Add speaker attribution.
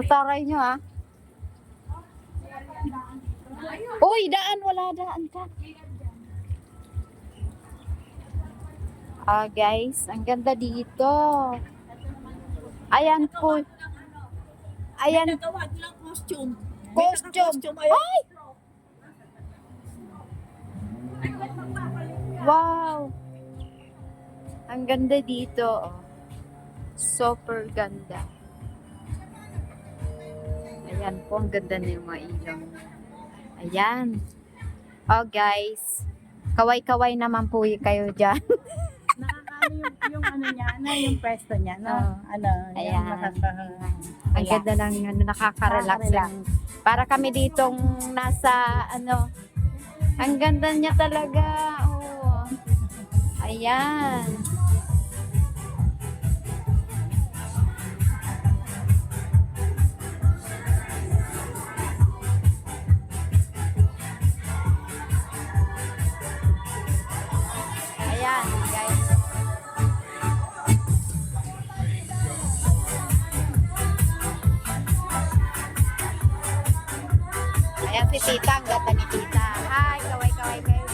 Speaker 1: Tataray nyo ah. Uy, daan. Wala daan ka. Ah, guys. Ang ganda dito. Ayan po. Ayan.
Speaker 2: Nagawa nilang costume.
Speaker 1: Costume.
Speaker 2: Ay!
Speaker 1: Ay! Wow. Ang ganda dito. Oh. Super ganda. Ayan po. Ang ganda na yung mga ilong. Ayan. Oh, guys. Kaway-kaway naman po kayo dyan.
Speaker 2: Nakakaano yung ano niya, yung pwesto niya, no?
Speaker 1: Oo.
Speaker 2: Ano,
Speaker 1: Ayan. Ang
Speaker 2: Ayan.
Speaker 1: ganda lang yun. Nakaka-relax lang. Para kami ditong nasa, ano, ang ganda niya talaga. Oh. Ayan. Ayan, guys. Ayan si Tita, ang ganda ni Tita. Hi, kaway-kaway kayo